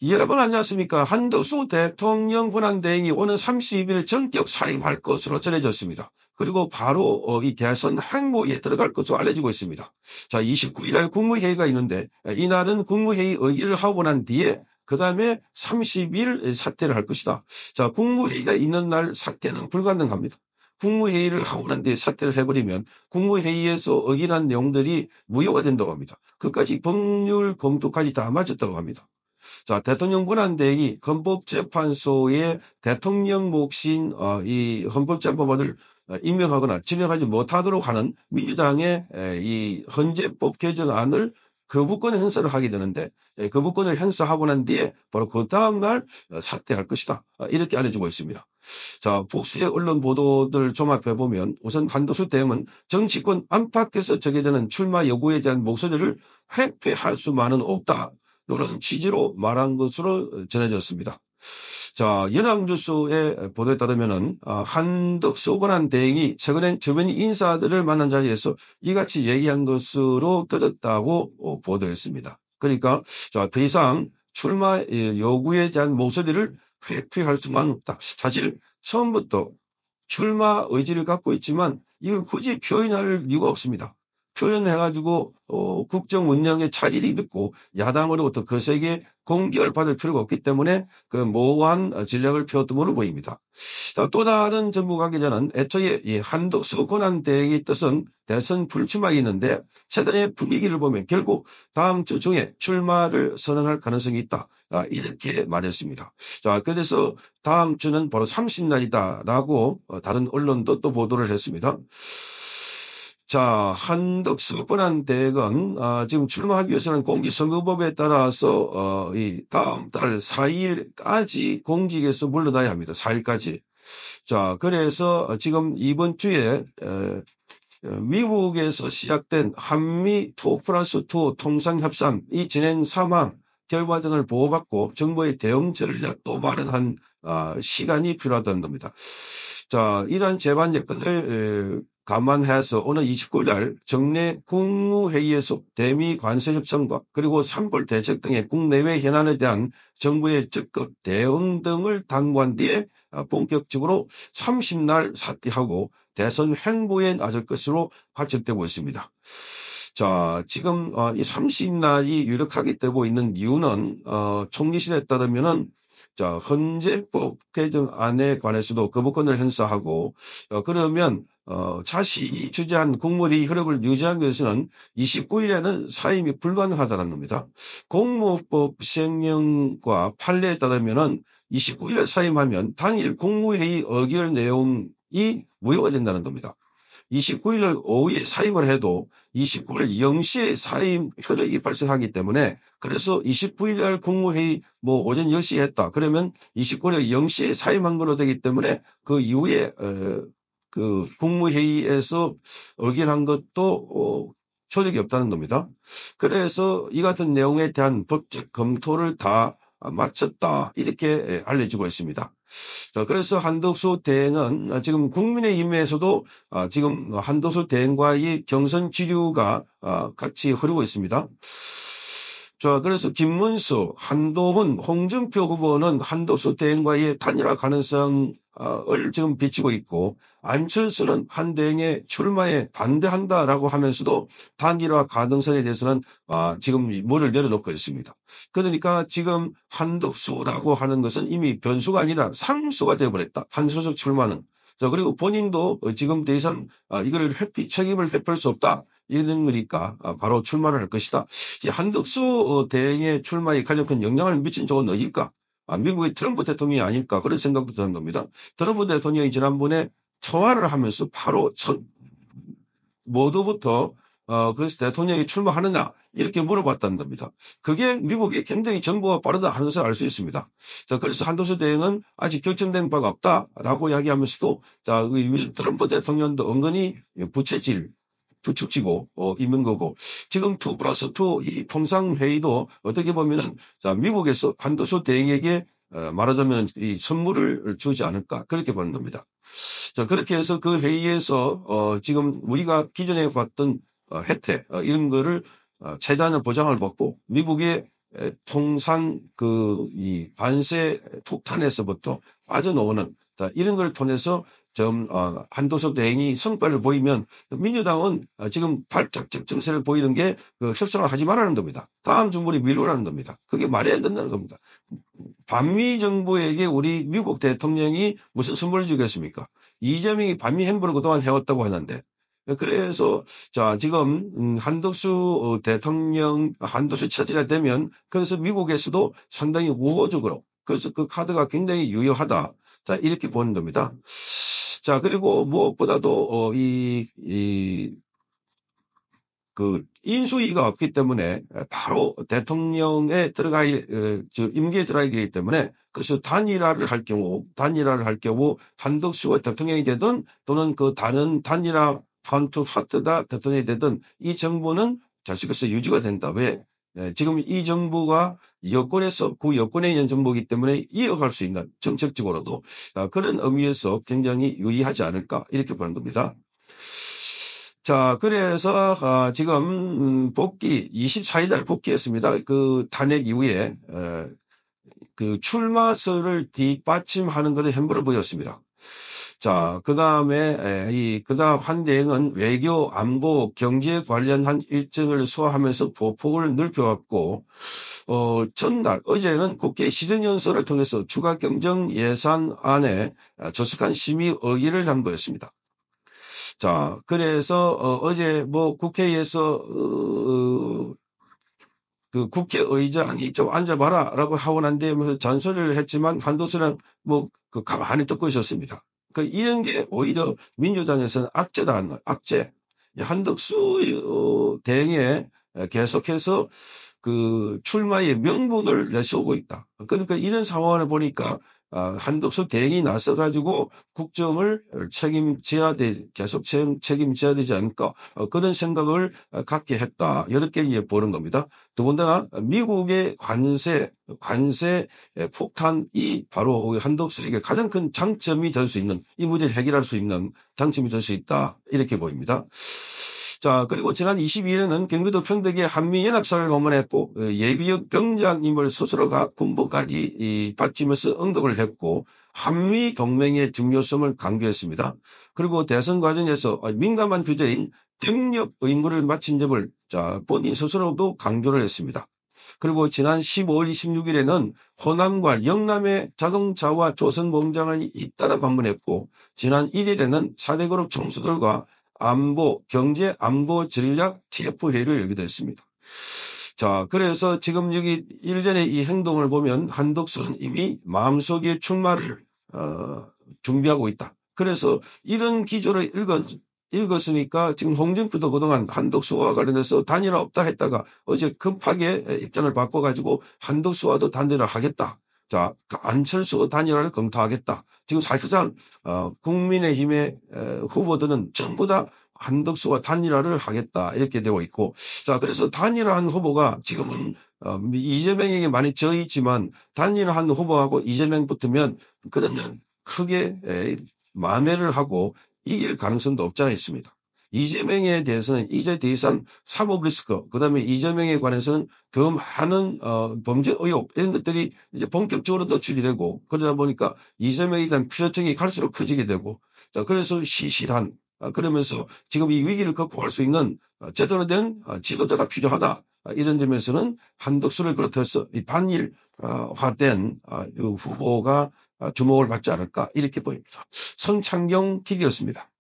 여러분 안녕하십니까. 한덕수 대통령 권한대행이 오는 30일 전격 사임할 것으로 전해졌습니다. 그리고 바로 이 대선 행보에 들어갈 것으로 알려지고 있습니다. 자, 29일 날 국무회의가 있는데 이날은 국무회의 의결을 하고 난 뒤에 그 다음에 30일 사퇴를 할 것이다. 자, 국무회의가 있는 날 사퇴는 불가능합니다. 국무회의를 하고 난 뒤에 사퇴를 해버리면 국무회의에서 의결한 내용들이 무효가 된다고 합니다. 그까지 법률 검토까지 다 마쳤다고 합니다. 자, 대통령 권한대행이 헌법재판소의 대통령 몫인 이 헌법재판관을 임명하거나 지명하지 못하도록 하는 민주당의 이 헌재법 개정안을 거부권 행사를 하게 되는데 거부권을 행사하고 난 뒤에 바로 그 다음날 사퇴할 것이다. 이렇게 알려지고 있습니다. 자, 복수의 언론 보도들 종합해 보면 우선 한덕수 대행은 정치권 안팎에서 제기되는 출마 여부에 대한 목소리를 회피할 수만은 없다. 이런 취지로 말한 것으로 전해졌습니다. 자, 연합뉴스의 보도에 따르면은 한덕수 권한대행이 최근에 주변 인사들을 만난 자리에서 이같이 얘기한 것으로 들었다고 보도했습니다. 그러니까 자, 더 이상 출마 요구에 대한 목소리를 회피할 수만 없다. 사실 처음부터 출마 의지를 갖고 있지만 이걸 굳이 표현할 이유가 없습니다. 표현해가지고 국정 운영에 차질이 있고 야당으로부터 거세게 공격을 받을 필요가 없기 때문에 그 모호한 전략을 펴왔음으로 보입니다. 또 다른 정부 관계자는 애초에 이 한덕수 권한대행의 뜻은 대선 불출마가 있는데 최근의 분위기를 보면 결국 다음 주 중에 출마를 선언할 가능성이 있다. 이렇게 말했습니다. 자, 그래서 다음 주는 바로 30날이다라고 다른 언론도 또 보도를 했습니다. 자, 한덕수 권한대행은 지금 출마하기 위해서는 공직선거법에 따라서 이 다음 달 4일까지 공직에서 물러나야 합니다. 4일까지. 자, 그래서 지금 이번 주에 미국에서 시작된 한미 2+2 통상협상이 진행 상황 결과 등을 보고받고 정부의 대응 전략도 마련한 시간이 필요하다는 겁니다. 자, 이러한 제반 여건을 감안해서 오늘 29일 날 정례 국무회의에서 대미 관세 협상과 그리고 산불 대책 등의 국내외 현안에 대한 정부의 적극 대응 등을 당부한 뒤에 본격적으로 30날 사퇴하고 대선 행보에 나설 것으로 확정되고 있습니다. 자, 지금 이 30날이 유력하게 되고 있는 이유는 총리실에 따르면은 자, 헌재법 개정안에 관해서도 거부권을 행사하고 그러면 자신이 주재한 국무회의 흐름을 유지하기 위해서는 29일에는 사임이 불가능하다는 겁니다. 공무법 시행령과 판례에 따르면은 29일에 사임하면 당일 국무회의 의결 내용이 무효가 된다는 겁니다. 29일 오후에 사임을 해도 29일 0시에 사임 효력이 발생하기 때문에 그래서 29일 날 국무회의 오전 10시에 했다. 그러면 29일 0시에 사임한 걸로 되기 때문에 그 이후에 그 국무회의에서 의견한 것도 효력이 없다는 겁니다. 그래서 이 같은 내용에 대한 법적 검토를 다 마쳤다 이렇게 알려지고 있습니다. 자, 그래서 한덕수 대행은 지금 국민의힘에서도 지금 한덕수 대행과의 경선 지류가 같이 흐르고 있습니다. 자, 그래서 김문수, 한동훈, 홍준표 후보는 한덕수 대행과의 단일화 가능성을 지금 비치고 있고 안철수는 한 대행의 출마에 반대한다라고 하면서도 단일화 가능성에 대해서는 지금 문을 열어놓고 있습니다. 그러니까 지금 한덕수라고 하는 것은 이미 변수가 아니라 상수가 되어버렸다. 한소속 출마는. 자, 그리고 본인도 지금 더 이상 이걸 책임을 회피할 수 없다. 이런 거니까 바로 출마를 할 것이다. 한덕수 대행의 출마에 가장 큰 영향을 미친 적은 어딜까? 미국의 트럼프 대통령이 아닐까 그런 생각도 드는 겁니다. 트럼프 대통령이 지난번에 청와를 하면서 바로 모두부터 그래서 대통령이 출마하느냐 이렇게 물어봤다는 겁니다. 그게 미국이 굉장히 정보가 빠르다 하는 것을 알 수 있습니다. 자, 그래서 한덕수 대행은 아직 결정된 바가 없다라고 이야기하면서도 자, 트럼프 대통령도 은근히 부축지고 있는 거고 지금 2+2 이 통상회의도 어떻게 보면은 자, 미국에서 한덕수 대행에게 말하자면 이 선물을 주지 않을까 그렇게 보는 겁니다. 자, 그렇게 해서 그 회의에서 지금 우리가 기존에 봤던 혜택 이런 거를 최대한의 보장을 받고 미국의 통상 이 관세 폭탄에서부터 빠져나오는 이런 걸 통해서 좀 한도수 대행이 성과를 보이면 민주당은 지금 발작적 정세를 보이는 게 협상을 하지 말라는 겁니다. 다음 정부를 미루라는 겁니다. 그게 말이 안 된다는 겁니다. 반미 정부에게 우리 미국 대통령이 무슨 선물을 주겠습니까? 이재명이 반미 행보를 그동안 해왔다고 하는데, 그래서 자 지금 한덕수 대통령 한덕수 처지가 되면 그래서 미국에서도 상당히 우호적으로 그래서 그 카드가 굉장히 유효하다. 자 이렇게 보는 겁니다. 자 그리고 무엇보다도 인수위가 없기 때문에 바로 대통령에 임기에 들어가야 되기 때문에 그래서 단일화를 할 경우 한덕수가 대통령이 되든 또는 그 다른 단일화 파트다 대통령이 되든 이 정부는 계속해서 유지가 된다. 왜? 지금 이 정부가 여권에서 여권에 있는 정부이기 때문에 이어갈 수 있는 정책적으로도 그런 의미에서 굉장히 유리하지 않을까 이렇게 보는 겁니다. 자, 그래서 지금 24일 날 복귀했습니다. 그 탄핵 이후에 그 출마설을 뒷받침하는 것을 행보를 보였습니다. 자, 그다음 한 대행은 외교, 안보, 경제 관련한 일정을 소화하면서 보폭을 넓혀왔고, 전날, 어제는 국회 시정연설을 통해서 추가 경정 예산안에 조속한 심의 의결을 한 거였습니다. 자, 그래서 어제 국회에서 그 국회의장이 좀 앉아봐라라고 하고 난 뒤에 잔소리를 했지만 한도수는 가만히 듣고 있었습니다. 이런 게 오히려 민주당에서는 악재다, 악재. 한덕수 대행에 계속해서 그 출마의 명분을 내세우고 있다. 그러니까 이런 상황을 보니까 한덕수 대행이 나서가지고 국정을 계속 책임져야 되지 않을까 그런 생각을 갖게 했다. 이렇게 보는 겁니다. 더군다나 미국의 관세 폭탄이 바로 한덕수에게 가장 큰 장점이 될 수 있는 이 문제를 해결할 수 있는 장점이 될 수 있다. 이렇게 보입니다. 자, 그리고 지난 22일에는 경기도 평택에 한미연합사를訪問했고, 예비역 병장임을 스스로가 군복까지 받치면서 응답을 했고, 한미 동맹의 중요성을 강조했습니다. 그리고 대선 과정에서 민감한 주제인 병력 의무를 마친 점을 본인 스스로도 강조를 했습니다. 그리고 지난 15일, 16일에는 호남과 영남의 자동차와 조선공장을 잇따라 방문했고, 지난 1일에는 4대 그룹 총수들과 경제 안보 전략 TF 회의를 열기도 했습니다. 자, 그래서 지금 여기 일전의 이 행동을 보면 한덕수는 이미 마음속에 출마를 준비하고 있다. 그래서 이런 기조를 읽었으니까 지금 홍준표도 그동안 한덕수와 관련해서 단일화 없다 했다가 어제 급하게 입장을 바꿔가지고 한덕수와도 단일화 하겠다. 자, 안철수 단일화를 검토하겠다. 지금 사실상 국민의힘의 후보들은 전부 다 한덕수와 단일화를 하겠다 이렇게 되어 있고, 자 그래서 단일화한 후보가 지금은 이재명에게 많이 져 있지만 단일화한 후보하고 이재명 붙으면 그러면 크게 만회를 하고 이길 가능성도 없지 않아 있습니다. 이재명에 대해서는 이제 더 이상 사법 리스크, 그다음에 이재명에 관해서는 더 많은 범죄 의혹 이런 것들이 이제 본격적으로 노출이 되고 그러다 보니까 이재명에 대한 필요성이 갈수록 커지게 되고, 자 그래서 시실한 그러면서 지금 이 위기를 극복할 수 있는 제대로 된 지도자가 필요하다. 이런 점에서는 한덕수를 비롯해서 이 반일화된 후보가 주목을 받지 않을까 이렇게 보입니다. 성창경 기자였습니다.